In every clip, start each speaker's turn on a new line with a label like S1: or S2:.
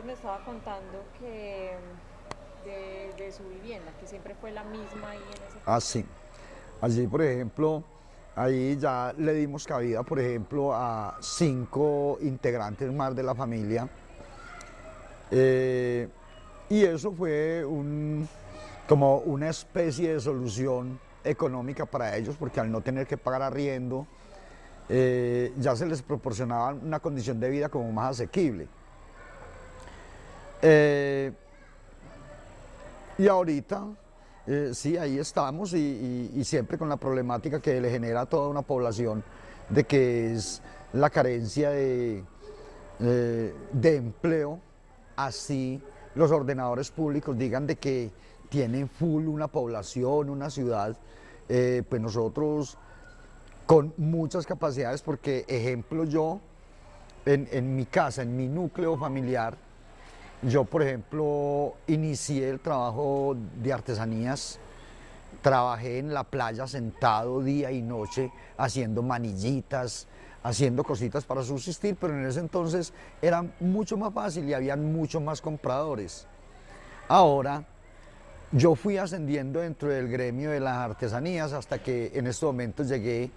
S1: me estaba contando que de su vivienda, que siempre fue la misma ahí en ese punto.
S2: Así. Allí, por ejemplo, ahí ya le dimos cabida, por ejemplo, a 5 integrantes más de la familia. Eh, y eso fue como una especie de solución económica para ellos, porque al no tener que pagar arriendo, ya se les proporcionaba una condición de vida como más asequible. Eh, y ahorita, sí, ahí estamos y siempre con la problemática que le genera a toda una población de que es la carencia de empleo, así los ordenadores públicos digan de que tienen full una población, una ciudad, pues nosotros con muchas capacidades, porque ejemplo yo, en mi casa, en mi núcleo familiar, yo por ejemplo inicié el trabajo de artesanías. Trabajé en la playa sentado día y noche haciendo manillitas, haciendo cositas para subsistir, pero en ese entonces era mucho más fácil y habían muchos más compradores. Ahora yo fui ascendiendo dentro del gremio de las artesanías hasta que en estos momentos llegué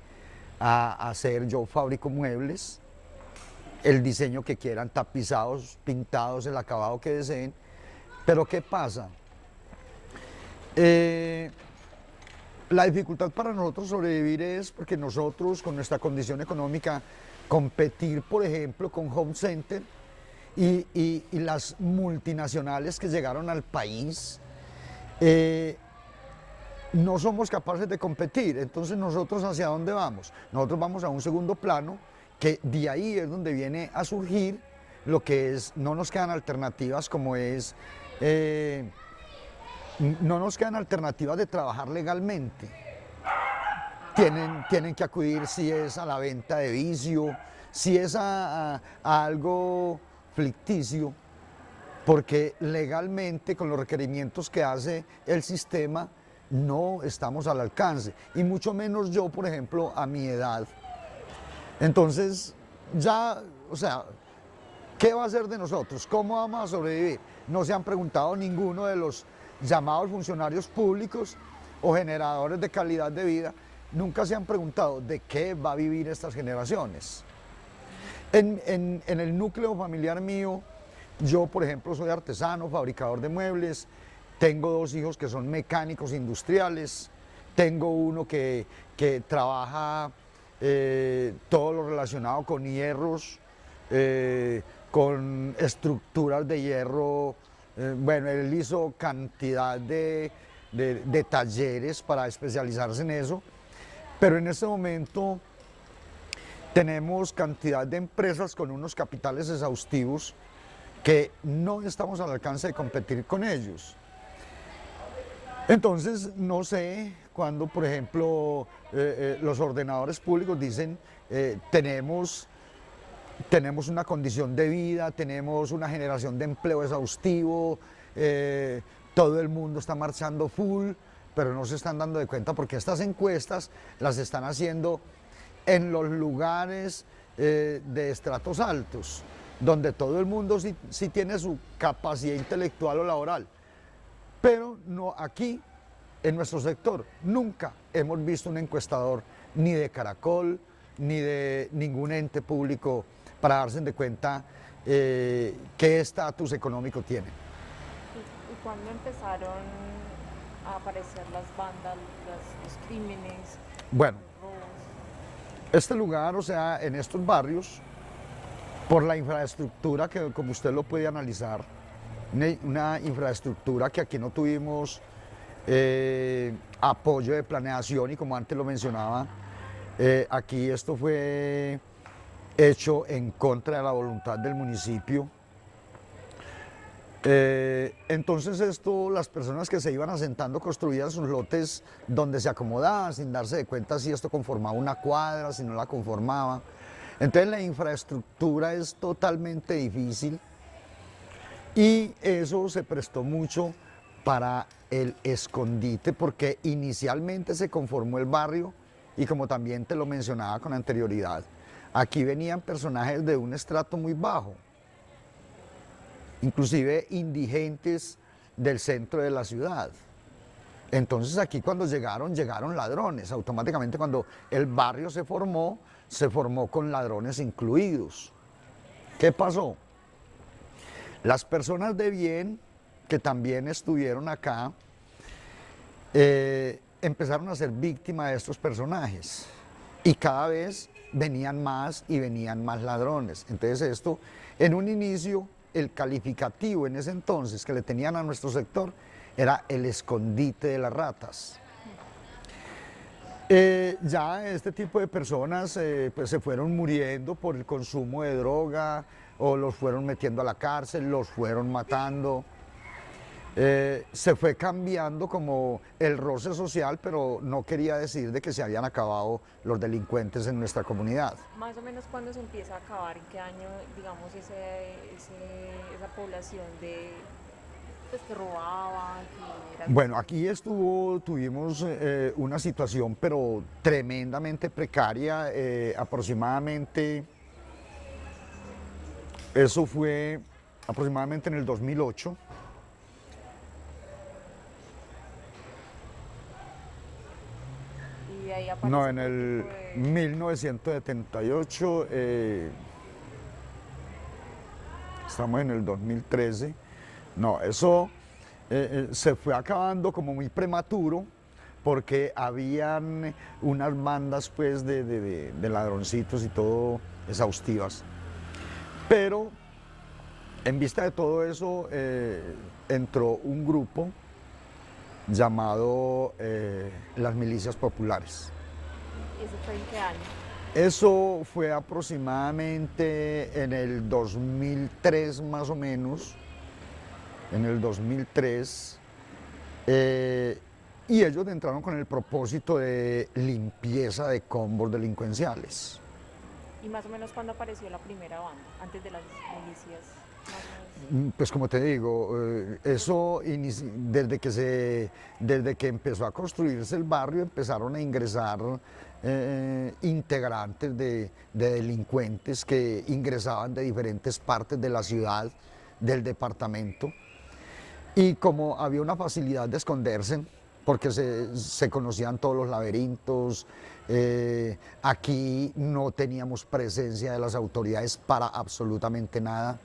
S2: a hacer, yo fabrico muebles, el diseño que quieran, tapizados, pintados, el acabado que deseen. Pero ¿qué pasa? Eh, La dificultad para nosotros sobrevivir es porque nosotros, con nuestra condición económica, competir, por ejemplo, con Home Center y las multinacionales que llegaron al país, eh, no somos capaces de competir. Entonces, ¿nosotros hacia dónde vamos? Nosotros vamos a un segundo plano, que de ahí es donde viene a surgir lo que es, no nos quedan alternativas como es... no nos quedan alternativas de trabajar legalmente. Tienen que acudir si es a la venta de vicio, si es a algo ficticio, porque legalmente con los requerimientos que hace el sistema no estamos al alcance, y mucho menos yo, por ejemplo, a mi edad. Entonces, ya, o sea, ¿qué va a hacer de nosotros? ¿Cómo vamos a sobrevivir? No se han preguntado ninguno de los llamados funcionarios públicos o generadores de calidad de vida, nunca se han preguntado de qué va a vivir estas generaciones. En el núcleo familiar mío, yo por ejemplo soy artesano, fabricador de muebles, tengo 2 hijos que son mecánicos industriales, tengo uno que trabaja todo lo relacionado con hierros, con estructuras de hierro. Bueno, él hizo cantidad de talleres para especializarse en eso, pero en este momento tenemos cantidad de empresas con unos capitales exhaustivos que no estamos al alcance de competir con ellos. Entonces, no sé cuando, por ejemplo, los ordenadores públicos dicen tenemos una condición de vida, tenemos una generación de empleo exhaustivo, todo el mundo está marchando full, pero no se están dando de cuenta porque estas encuestas las están haciendo en los lugares de estratos altos, donde todo el mundo sí tiene su capacidad intelectual o laboral. Pero no, aquí, en nuestro sector, nunca hemos visto un encuestador ni de Caracol, ni de ningún ente público para darse de cuenta qué estatus económico tiene.
S1: Y cuándo empezaron a aparecer las bandas, los crímenes,
S2: Bueno,
S1: los robos?
S2: este lugar, o sea, en estos barrios, por la infraestructura que, como usted lo puede analizar, una infraestructura que aquí no tuvimos apoyo de planeación, y como antes lo mencionaba, aquí esto fue hecho en contra de la voluntad del municipio. Entonces esto, las personas que se iban asentando construían sus lotes donde se acomodaban sin darse de cuenta si esto conformaba una cuadra, si no la conformaba. Entonces la infraestructura es totalmente difícil y eso se prestó mucho para el escondite, porque inicialmente se conformó el barrio y, como también te lo mencionaba con anterioridad, aquí venían personajes de un estrato muy bajo. inclusive indigentes del centro de la ciudad. Entonces aquí cuando llegaron ladrones. Automáticamente cuando el barrio se formó con ladrones incluidos. ¿Qué pasó? Las personas de bien que también estuvieron acá empezaron a ser víctimas de estos personajes y cada vez venían más y venían más ladrones. Entonces esto, en un inicio, el calificativo en ese entonces que le tenían a nuestro sector era el escondite de las ratas. Ya este tipo de personas pues se fueron muriendo por el consumo de droga o los fueron metiendo a la cárcel, los fueron matando. Se fue cambiando como el roce social, pero no quería decir de que se habían acabado los delincuentes en nuestra comunidad.
S1: Más o menos cuándo se empieza a acabar, en qué año, digamos, esa población de pues, que robaba, que era...
S2: Bueno, aquí tuvimos una situación pero tremendamente precaria, aproximadamente, eso fue aproximadamente en el 2008.
S1: Y de ahí aparece
S2: No, en
S1: otro
S2: el
S1: tipo de...
S2: 1978, estamos en el 2013, no, eso se fue acabando como muy prematuro porque habían unas bandas pues de ladroncitos y todo exhaustivas. Pero en vista de todo eso entró un grupo llamado las milicias populares.
S1: ¿Y eso fue en qué año?
S2: Eso fue aproximadamente en el 2003 más o menos, en el 2003, y ellos entraron con el propósito de limpieza de combos delincuenciales.
S1: ¿Y más o menos cuándo apareció la primera banda, antes de las milicias? Más o menos.
S2: Pues como te digo, eso desde que empezó a construirse el barrio empezaron a ingresar integrantes de delincuentes que ingresaban de diferentes partes de la ciudad, del departamento, y como había una facilidad de esconderse, porque se conocían todos los laberintos, aquí no teníamos presencia de las autoridades para absolutamente nada.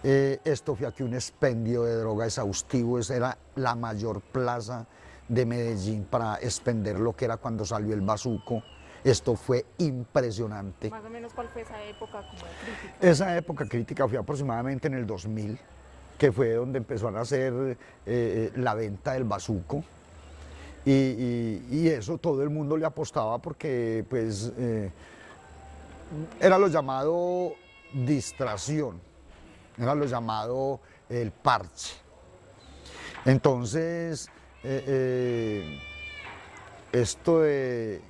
S2: Esto fue aquí un expendio de droga exhaustivo, esa era la mayor plaza de Medellín para expender lo que era cuando salió el bazuco. Esto fue impresionante.
S1: Más o menos, ¿cuál fue esa época como crítica?
S2: Esa época crítica fue aproximadamente en el 2000, que fue donde empezó a nacer la venta del bazuco. Y eso todo el mundo le apostaba porque pues, era lo llamado distracción, era lo llamado el parche. Entonces, esto de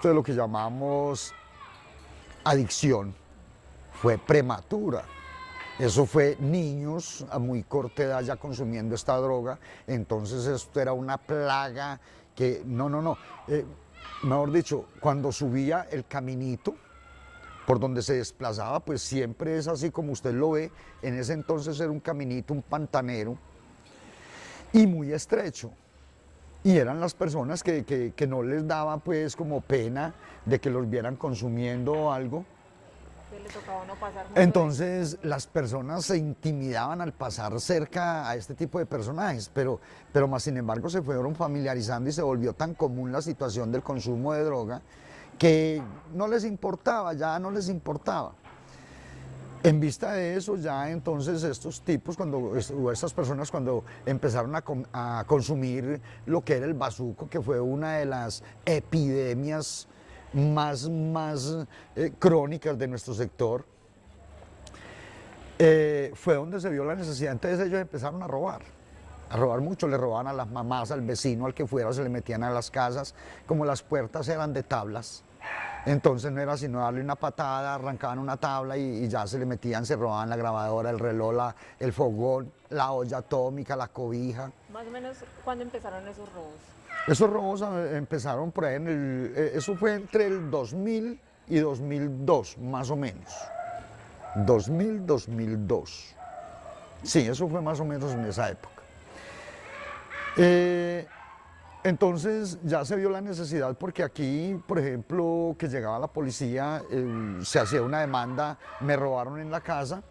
S2: lo que llamamos adicción fue prematura. Eso fue niños a muy corta edad ya consumiendo esta droga, entonces esto era una plaga que, mejor dicho, cuando subía el caminito por donde se desplazaba, pues siempre es así como usted lo ve, en ese entonces era un caminito, un pantanero, y muy estrecho. Y eran las personas que no les daba pues como pena de que los vieran consumiendo algo.
S1: Le tocaba no pasar mucho.
S2: Entonces las personas se intimidaban al pasar cerca a este tipo de personajes, pero más sin embargo se fueron familiarizando y se volvió tan común la situación del consumo de droga que no les importaba, ya no les importaba. En vista de eso, ya entonces estos tipos, o estas personas cuando empezaron a consumir lo que era el bazuco, que fue una de las epidemias más crónicas de nuestro sector, fue donde se vio la necesidad. Entonces ellos empezaron a robar mucho, le robaban a las mamás, al vecino, al que fuera, se le metían a las casas, como las puertas eran de tablas. Entonces no era sino darle una patada, arrancaban una tabla y ya se le metían, se robaban la grabadora, el reloj, el fogón, la olla atómica, la cobija.
S1: Más o menos, ¿cuándo empezaron esos robos?
S2: Esos robos empezaron por ahí, eso fue entre el 2000 y 2002, más o menos. 2002. Sí, eso fue más o menos en esa época. Entonces ya se vio la necesidad porque aquí, por ejemplo, que llegaba la policía, se hacía una demanda, me robaron en la casa.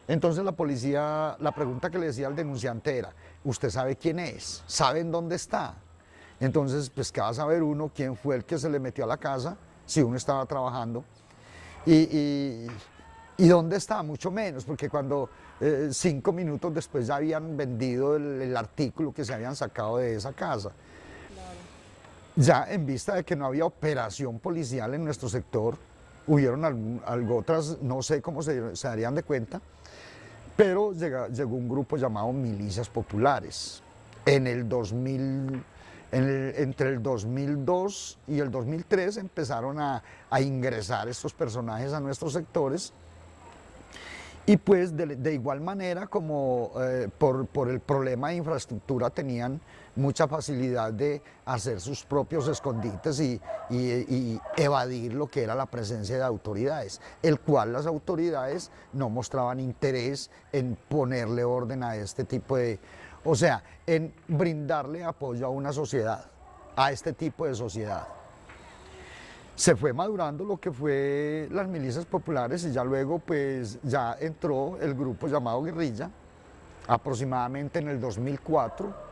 S2: Entonces la policía, la pregunta que le decía al denunciante era, ¿usted sabe quién es? ¿Saben dónde está? Entonces, pues, ¿qué va a saber uno quién fue el que se le metió a la casa si uno estaba trabajando? ¿Y dónde está? Mucho menos, porque cuando 5 minutos después ya habían vendido el artículo que se habían sacado de esa casa. Ya en vista de que no había operación policial en nuestro sector, hubieron algo otras, no sé cómo se darían de cuenta, pero llegó un grupo llamado Milicias Populares. En el 2000, entre el 2002 y el 2003 empezaron a ingresar estos personajes a nuestros sectores. Y pues de igual manera como por el problema de infraestructura tenían mucha facilidad de hacer sus propios escondites y evadir lo que era la presencia de autoridades, el cual las autoridades no mostraban interés en ponerle orden a este tipo de, o sea, en brindarle apoyo a una sociedad, a este tipo de sociedad. Se fue madurando lo que fue las milicias populares y ya luego pues ya entró el grupo llamado Guerrilla, aproximadamente en el 2004,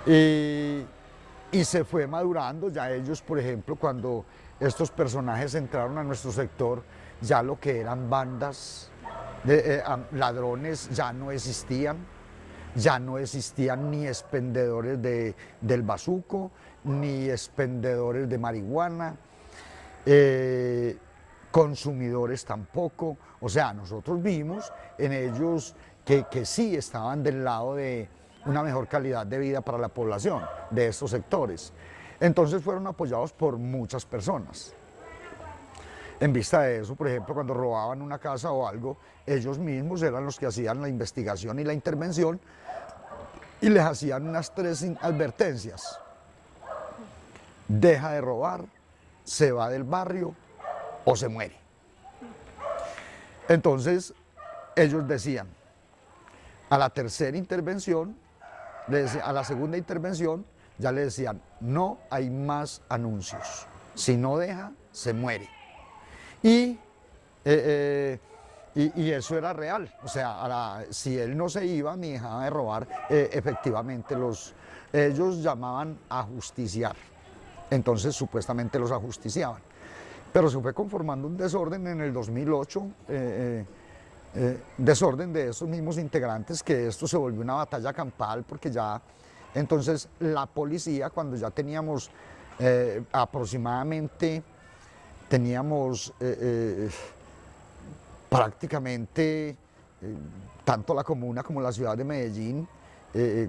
S2: y se fue madurando. Ya ellos, por ejemplo, cuando estos personajes entraron a nuestro sector, ya lo que eran bandas de ladrones ya no existían. Ya no existían ni expendedores del bazuco, ni expendedores de marihuana, consumidores tampoco. O sea, nosotros vimos en ellos que sí estaban del lado de una mejor calidad de vida para la población de estos sectores. Entonces fueron apoyados por muchas personas. En vista de eso, por ejemplo, cuando robaban una casa o algo, ellos mismos eran los que hacían la investigación y la intervención y les hacían unas 3 advertencias. Deja de robar, se va del barrio o se muere. Entonces, ellos decían, a la tercera intervención, a la segunda intervención, ya le decían, no hay más anuncios. Si no deja, se muere. Y eso era real, o sea, si él no se iba ni dejaba de robar, efectivamente ellos llamaban a justiciar, entonces supuestamente los ajusticiaban. Pero se fue conformando un desorden en el 2008, desorden de esos mismos integrantes, que esto se volvió una batalla campal, porque ya entonces la policía, cuando ya teníamos aproximadamente, prácticamente tanto la comuna como la ciudad de Medellín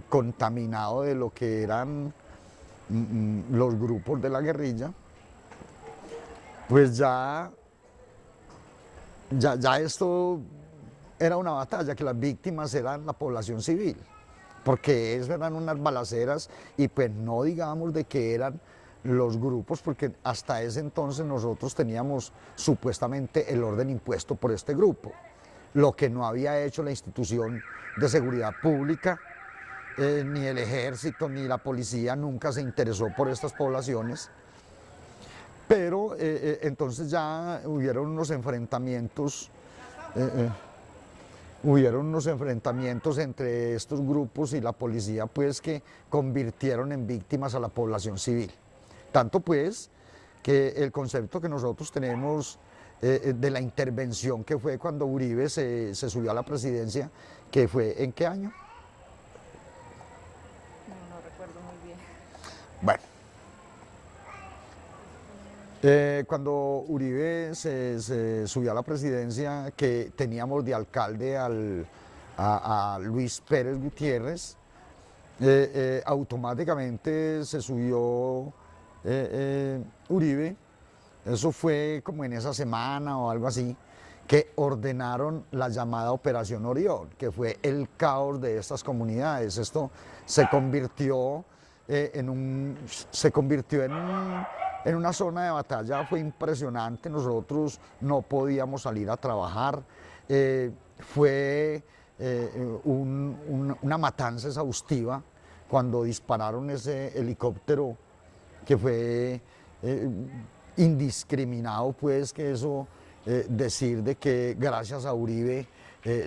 S2: contaminado de lo que eran los grupos de la guerrilla, pues ya esto era una batalla, que las víctimas eran la población civil, porque eso eran unas balaceras y pues no digamos de que eran los grupos, porque hasta ese entonces nosotros teníamos supuestamente el orden impuesto por este grupo, lo que no había hecho la institución de seguridad pública, ni el ejército, ni la policía nunca se interesó por estas poblaciones. Pero entonces ya hubieron unos enfrentamientos entre estos grupos y la policía, pues, que convirtieron en víctimas a la población civil. Tanto pues que el concepto que nosotros tenemos de la intervención que fue cuando Uribe se subió a la presidencia, que fue ¿en qué año?
S1: No recuerdo muy bien.
S2: Bueno, cuando Uribe se subió a la presidencia, que teníamos de alcalde a Luis Pérez Gutiérrez, automáticamente se subió Uribe. Eso fue como en esa semana o algo así, que ordenaron la llamada Operación Orión, que fue el caos de estas comunidades. Esto se convirtió en en una zona de batalla fue impresionante, nosotros no podíamos salir a trabajar, fue una matanza exhaustiva cuando dispararon ese helicóptero que fue indiscriminado, pues que eso, decir de que gracias a Uribe,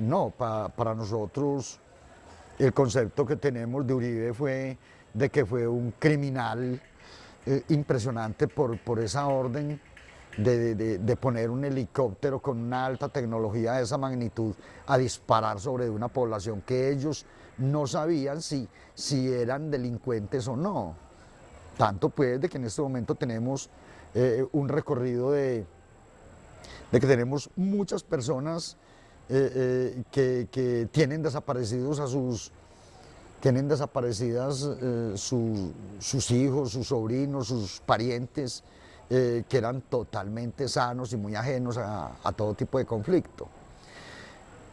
S2: no, para nosotros el concepto que tenemos de Uribe fue de que fue un criminal impresionante por esa orden de poner un helicóptero con una alta tecnología de esa magnitud a disparar sobre una población que ellos no sabían si eran delincuentes o no. Tanto pues de que en este momento tenemos un recorrido de que tenemos muchas personas que tienen desaparecidos tienen desaparecidas sus hijos, sus sobrinos, sus parientes, que eran totalmente sanos y muy ajenos a todo tipo de conflicto.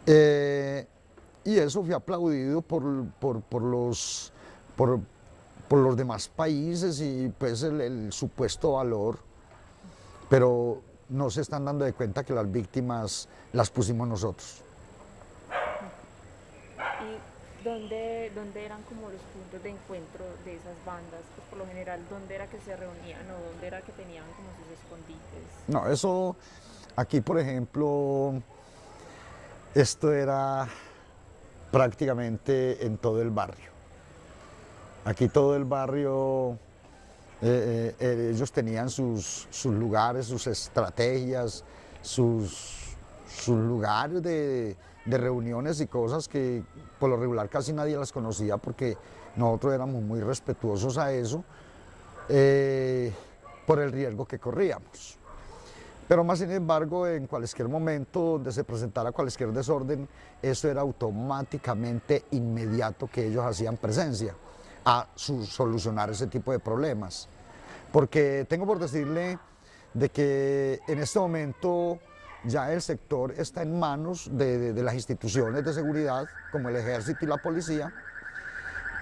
S2: Y eso fue aplaudido por los demás países y pues el supuesto valor, pero no se están dando de cuenta que las víctimas las pusimos nosotros.
S1: ¿Y dónde eran como los puntos de encuentro de esas bandas? Pues por lo general, ¿dónde era que se reunían o dónde era que tenían como sus escondites?
S2: No, eso, aquí por ejemplo, esto era prácticamente en todo el barrio. Aquí todo el barrio, ellos tenían sus lugares, sus estrategias, sus lugares de reuniones y cosas que por lo regular casi nadie las conocía porque nosotros éramos muy respetuosos a eso por el riesgo que corríamos. Pero más sin embargo, en cualquier momento donde se presentara cualquier desorden, eso era automáticamente inmediato que ellos hacían presencia a solucionar ese tipo de problemas. Porque tengo por decirle de que en este momento ya el sector está en manos de las instituciones de seguridad, como el ejército y la policía,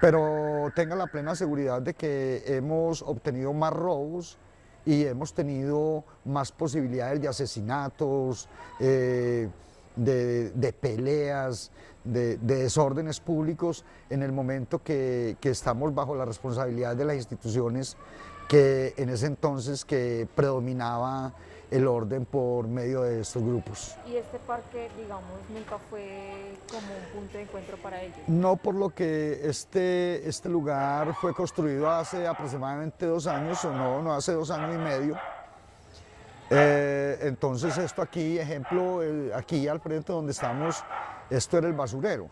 S2: pero tenga la plena seguridad de que hemos obtenido más robos y hemos tenido más posibilidades de asesinatos, de peleas, de desórdenes públicos en el momento que estamos bajo la responsabilidad de las instituciones, que en ese entonces que predominaba el orden por medio de estos grupos.
S1: ¿Y este parque, digamos, nunca fue como un punto de encuentro para ellos?
S2: No, por lo que este lugar fue construido hace aproximadamente 2 años, o no hace 2 años y medio. Entonces esto aquí, ejemplo, aquí al frente donde estamos, esto era el basurero.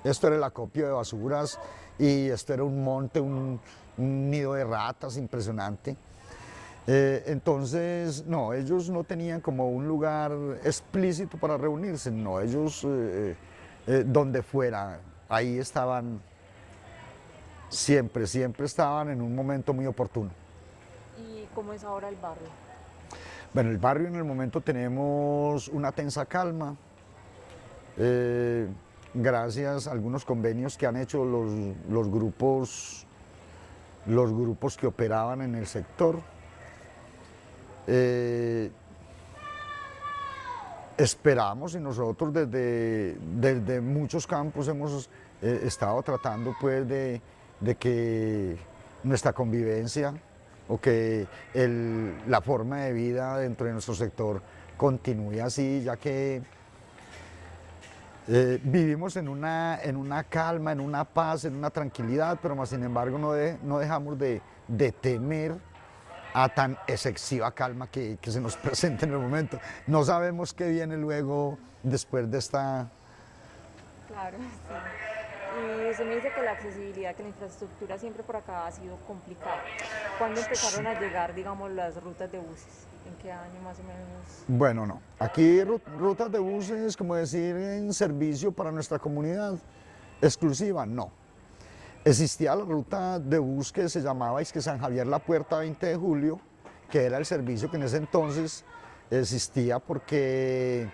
S2: Esto era el acopio de basuras y esto era un monte, un nido de ratas impresionante. Entonces, no, ellos no tenían como un lugar explícito para reunirse, no, ellos donde fuera, ahí estaban, siempre estaban en un momento muy oportuno.
S1: ¿Y cómo es ahora el barrio?
S2: Bueno, el barrio en el momento tenemos una tensa calma, gracias a algunos convenios que han hecho los grupos que operaban en el sector. Esperamos y nosotros desde muchos campos hemos estado tratando pues de que nuestra convivencia o que la forma de vida dentro de nuestro sector continúe así, ya que vivimos en una calma, en una paz, en una tranquilidad, pero más sin embargo no dejamos de temer a tan excesiva calma que se nos presenta en el momento. No sabemos qué viene luego después de esta...
S1: Claro, sí. Y usted me dice que la accesibilidad, que la infraestructura siempre por acá ha sido complicada. ¿Cuándo empezaron a llegar, digamos, las rutas de buses? ¿En qué año más o menos?
S2: Bueno, no. Aquí rutas de buses, como decir, en servicio para nuestra comunidad exclusiva, no. Existía la ruta de bus que se llamaba San Javier La Puerta 20 de Julio, que era el servicio que en ese entonces existía porque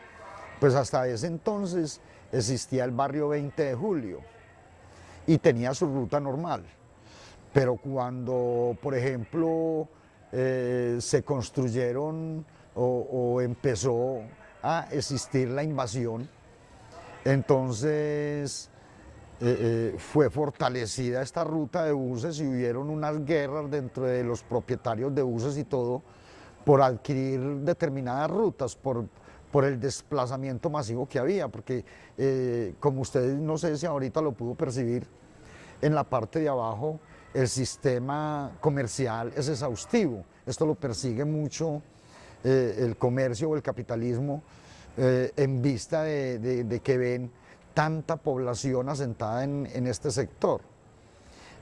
S2: pues hasta ese entonces existía el barrio 20 de Julio y tenía su ruta normal. Pero cuando, por ejemplo, se construyeron o empezó a existir la invasión, entonces fue fortalecida esta ruta de buses y hubieron unas guerras dentro de los propietarios de buses y todo por adquirir determinadas rutas, por el desplazamiento masivo que había, porque como ustedes no sé si ahorita lo pudo percibir, en la parte de abajo el sistema comercial es exhaustivo, esto lo persigue mucho el comercio o el capitalismo en vista de que ven tanta población asentada en este sector.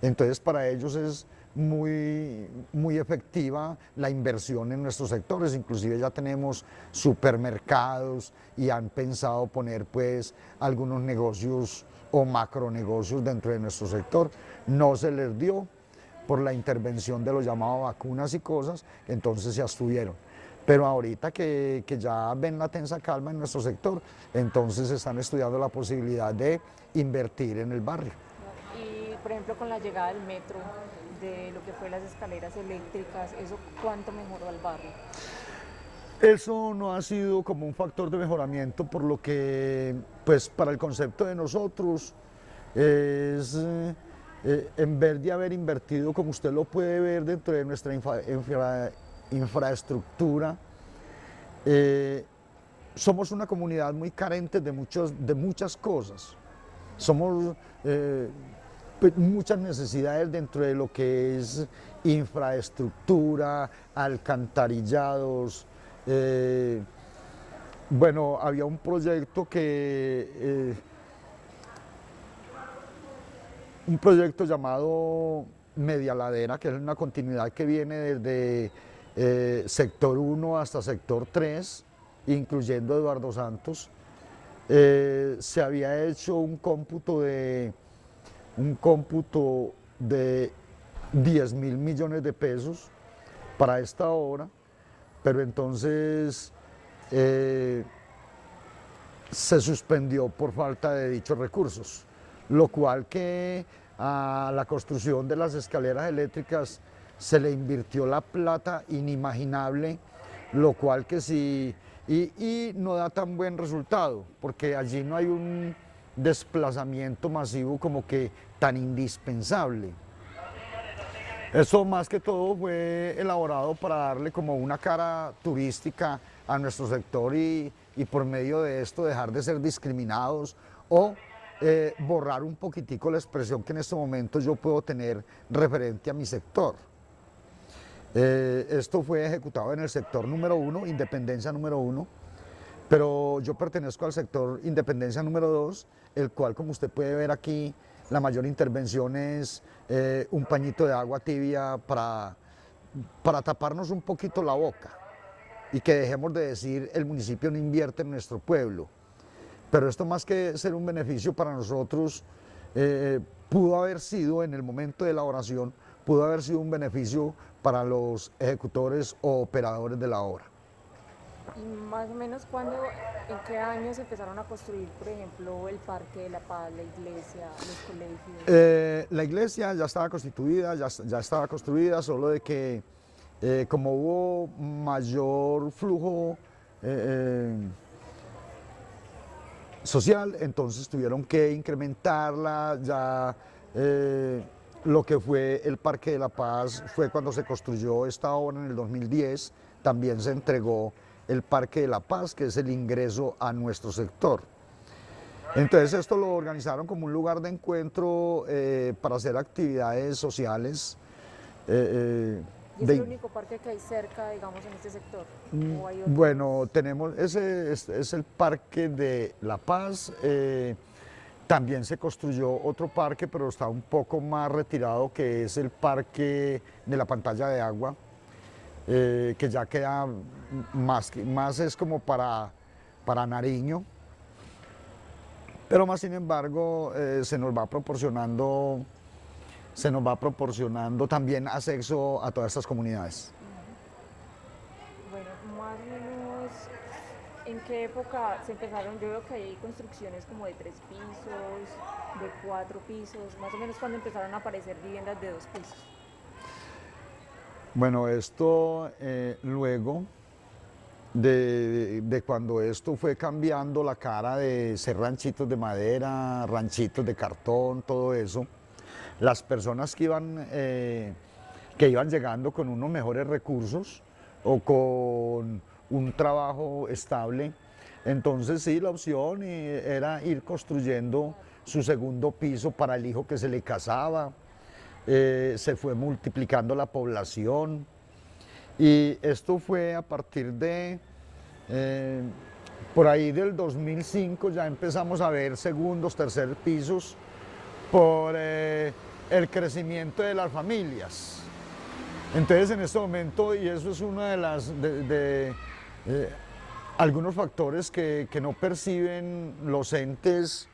S2: Entonces para ellos es muy efectiva la inversión en nuestros sectores, inclusive ya tenemos supermercados y han pensado poner pues algunos negocios o macronegocios dentro de nuestro sector. No se les dio por la intervención de los llamados vacunas y cosas, entonces se abstuvieron. Pero ahorita que ya ven la tensa calma en nuestro sector, entonces están estudiando la posibilidad de invertir en el barrio.
S1: Y por ejemplo con la llegada del metro, de lo que fue las escaleras eléctricas, ¿eso cuánto mejoró al barrio?
S2: Eso no ha sido como un factor de mejoramiento, por lo que pues para el concepto de nosotros es en vez de haber invertido, como usted lo puede ver dentro de nuestra infraestructura, somos una comunidad muy carente de muchas cosas. Somos muchas necesidades dentro de lo que es infraestructura, alcantarillados. Bueno, había un proyecto un proyecto llamado Media Ladera, que es una continuidad que viene desde sector 1 hasta sector 3, incluyendo Eduardo Santos. Se había hecho un cómputo de 10.000 millones de pesos para esta obra, pero entonces se suspendió por falta de dichos recursos, lo cual que a la construcción de las escaleras eléctricas se le invirtió la plata inimaginable, lo cual que sí, y no da tan buen resultado, porque allí no hay un desplazamiento masivo como que tan indispensable. Eso más que todo fue elaborado para darle como una cara turística a nuestro sector y por medio de esto dejar de ser discriminados o borrar un poquitico la expresión que en este momento yo puedo tener referente a mi sector. Esto fue ejecutado en el sector número 1, Independencia número 1, pero yo pertenezco al sector Independencia número 2, el cual, como usted puede ver aquí, la mayor intervención es un pañito de agua tibia para taparnos un poquito la boca y que dejemos de decir el municipio no invierte en nuestro pueblo. Pero esto, más que ser un beneficio para nosotros, pudo haber sido, en el momento de elaboración, pudo haber sido un beneficio para los ejecutores o operadores de la obra.
S1: Y más o menos en qué años empezaron a construir, por ejemplo, el Parque de la Paz, la iglesia, los colegios?
S2: La iglesia ya estaba constituida, ya estaba construida, solo de que como hubo mayor flujo social, entonces tuvieron que incrementarla. Ya lo que fue el Parque de la Paz fue cuando se construyó esta obra en el 2010, también se entregó el Parque de la Paz, que es el ingreso a nuestro sector. Entonces esto lo organizaron como un lugar de encuentro para hacer actividades sociales.
S1: ¿Y es el único parque que hay cerca, digamos, en este sector? ¿O hay otros?
S2: Bueno, ese es el Parque de la Paz. También se construyó otro parque, pero está un poco más retirado, que es el Parque de la Pantalla de Agua, que ya queda más es como para Nariño, pero más sin embargo se nos va proporcionando también acceso a todas estas comunidades.
S1: Bueno, más o menos, ¿en qué época se empezaron? Yo veo que hay construcciones como de 3 pisos, de 4 pisos, más o menos cuando empezaron a aparecer viviendas de 2 pisos.
S2: Bueno, esto luego de cuando esto fue cambiando la cara de ser ranchitos de madera, ranchitos de cartón, todo eso, las personas que iban llegando con unos mejores recursos o con un trabajo estable, entonces sí, la opción era ir construyendo su segundo piso para el hijo que se le casaba. Se fue multiplicando la población y esto fue a partir de, por ahí del 2005 ya empezamos a ver segundos, tercer pisos por el crecimiento de las familias. Entonces en este momento, y eso es uno de algunos factores que no perciben los entes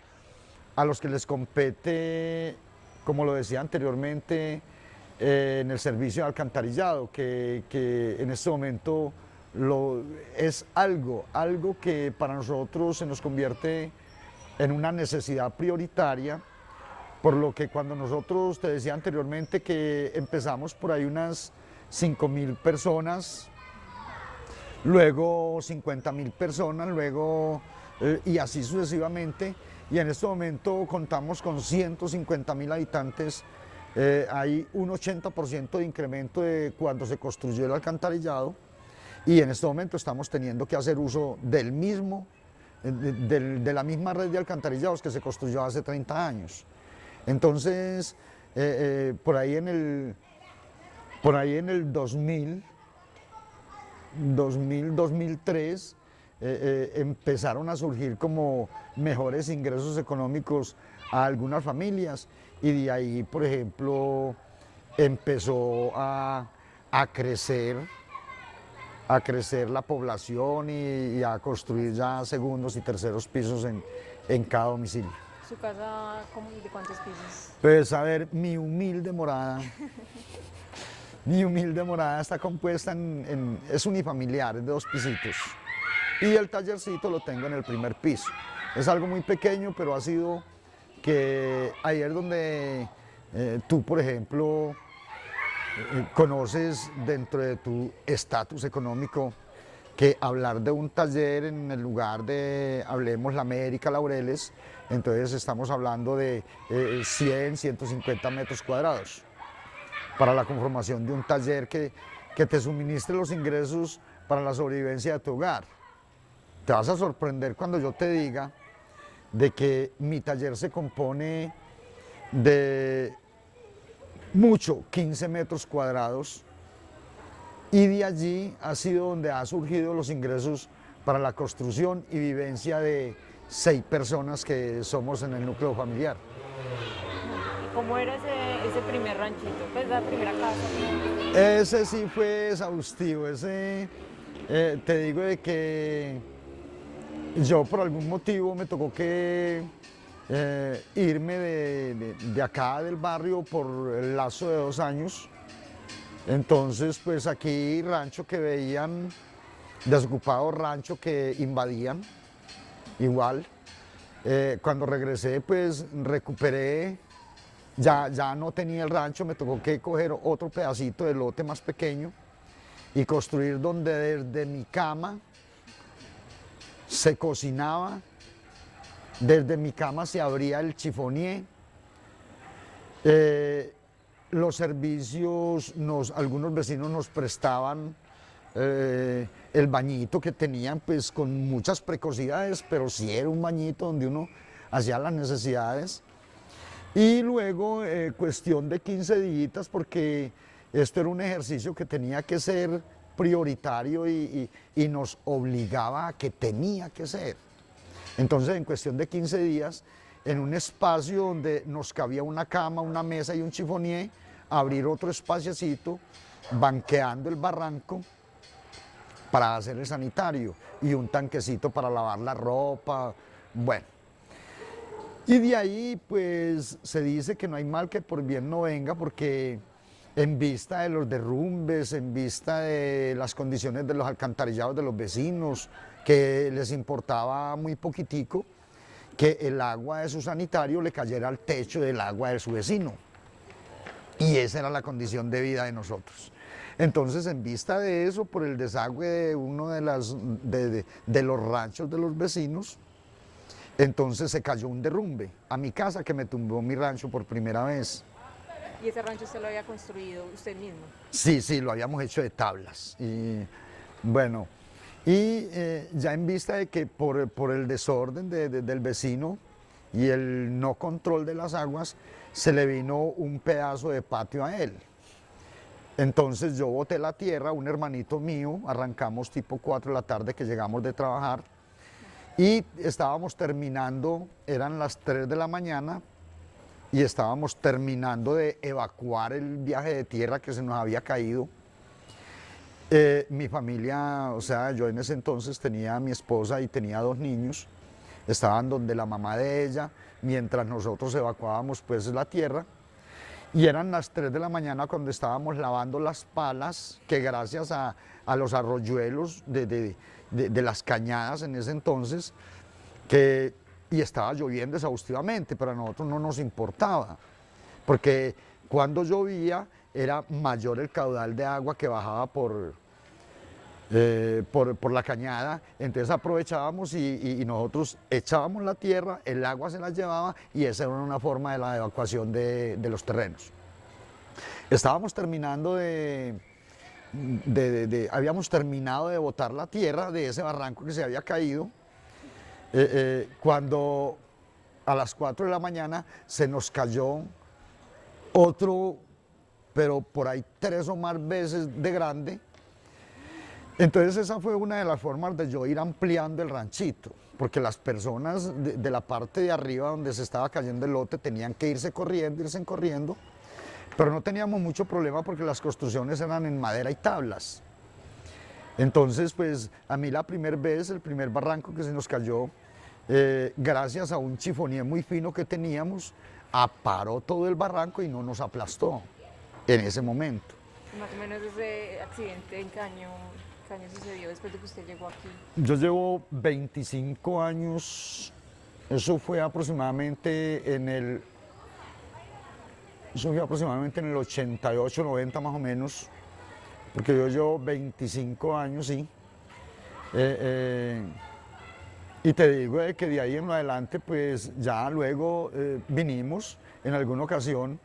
S2: a los que les compete, como lo decía anteriormente, en el servicio de alcantarillado, que en este momento es algo que para nosotros se nos convierte en una necesidad prioritaria, por lo que cuando nosotros, te decía anteriormente que empezamos por ahí unas 5.000 personas, luego 50.000 personas, luego y así sucesivamente, y en este momento contamos con 150.000 habitantes. Hay un 80% de incremento de cuando se construyó el alcantarillado, y en este momento estamos teniendo que hacer uso del mismo, de la misma red de alcantarillados que se construyó hace 30 años. Entonces, por ahí en el 2003, empezaron a surgir como mejores ingresos económicos a algunas familias, y de ahí, por ejemplo, empezó a crecer la población y a construir ya segundos y terceros pisos en cada domicilio.
S1: ¿Su casa de cuántos pisos?
S2: Pues a ver, mi humilde morada está compuesta es unifamiliar, es de 2 pisitos. Y el tallercito lo tengo en el primer piso. Es algo muy pequeño, pero ha sido que ahí es donde tú, por ejemplo, conoces dentro de tu estatus económico que hablar de un taller en el lugar de, hablemos, la América Laureles, entonces estamos hablando de 100, 150 metros cuadrados para la conformación de un taller que te suministre los ingresos para la sobrevivencia de tu hogar. Te vas a sorprender cuando yo te diga de que mi taller se compone de mucho, 15 metros cuadrados, y de allí ha sido donde han surgido los ingresos para la construcción y vivencia de 6 personas que somos en el núcleo familiar.
S1: ¿Y cómo era ese primer ranchito? Pues la primera casa.
S2: Ese sí fue exhaustivo, ese te digo de que yo por algún motivo me tocó que irme de acá del barrio por el lazo de 2 años. Entonces, pues aquí rancho que veían, desocupados, rancho que invadían, igual. Cuando regresé, pues recuperé, ya no tenía el rancho, me tocó que coger otro pedacito de lote más pequeño y construir donde desde mi cama se cocinaba, desde mi cama se abría el chifonier. Los servicios, algunos vecinos nos prestaban el bañito que tenían, pues con muchas precocidades, pero sí era un bañito donde uno hacía las necesidades. Y luego, cuestión de 15 días, porque esto era un ejercicio que tenía que ser prioritario y nos obligaba a que tenía que ser. Entonces, en cuestión de 15 días, en un espacio donde nos cabía una cama, una mesa y un chifonier, abrir otro espaciocito, banqueando el barranco para hacer el sanitario y un tanquecito para lavar la ropa, bueno. Y de ahí, pues, se dice que no hay mal que por bien no venga, porque en vista de los derrumbes, en vista de las condiciones de los alcantarillados de los vecinos, que les importaba muy poquitico que el agua de su sanitario le cayera al techo del agua de su vecino. Y esa era la condición de vida de nosotros. Entonces, en vista de eso, por el desagüe de uno de los ranchos de los vecinos, entonces se cayó un derrumbe a mi casa que me tumbó mi rancho por primera vez.
S1: ¿Y ese rancho usted lo había construido usted mismo?
S2: Sí, sí, lo habíamos hecho de tablas. Y bueno, y ya en vista de que por el desorden del vecino y el no control de las aguas, se le vino un pedazo de patio a él. Entonces yo boté la tierra, un hermanito mío, arrancamos tipo 4 de la tarde que llegamos de trabajar y estábamos terminando, eran las 3 de la mañana y estábamos terminando de evacuar el viaje de tierra que se nos había caído. Mi familia, o sea, yo en ese entonces tenía a mi esposa y tenía 2 niños, estaban donde la mamá de ella, mientras nosotros evacuábamos pues la tierra. Y eran las 3 de la mañana cuando estábamos lavando las palas, que gracias a los arroyuelos de las cañadas en ese entonces, y estaba lloviendo exhaustivamente, pero a nosotros no nos importaba, porque cuando llovía era mayor el caudal de agua que bajaba por la cañada, entonces aprovechábamos y nosotros echábamos la tierra, el agua se la llevaba y esa era una forma de la evacuación de los terrenos. Estábamos terminando habíamos terminado de botar la tierra de ese barranco que se había caído, cuando a las 4 de la mañana se nos cayó otro, pero por ahí 3 o más veces de grande. Entonces esa fue una de las formas de yo ir ampliando el ranchito, porque las personas de la parte de arriba donde se estaba cayendo el lote tenían que irse corriendo, pero no teníamos mucho problema porque las construcciones eran en madera y tablas. Entonces pues a mí la primera vez, el primer barranco que se nos cayó, gracias a un chifonier muy fino que teníamos, aparó todo el barranco y no nos aplastó en ese momento.
S1: Más o menos ese accidente, ¿en qué año sucedió después de que usted llegó aquí?
S2: Yo llevo 25 años, eso fue aproximadamente en el 88, 90 más o menos, porque yo llevo 25 años, sí. Y te digo que de ahí en adelante, pues ya luego vinimos en alguna ocasión,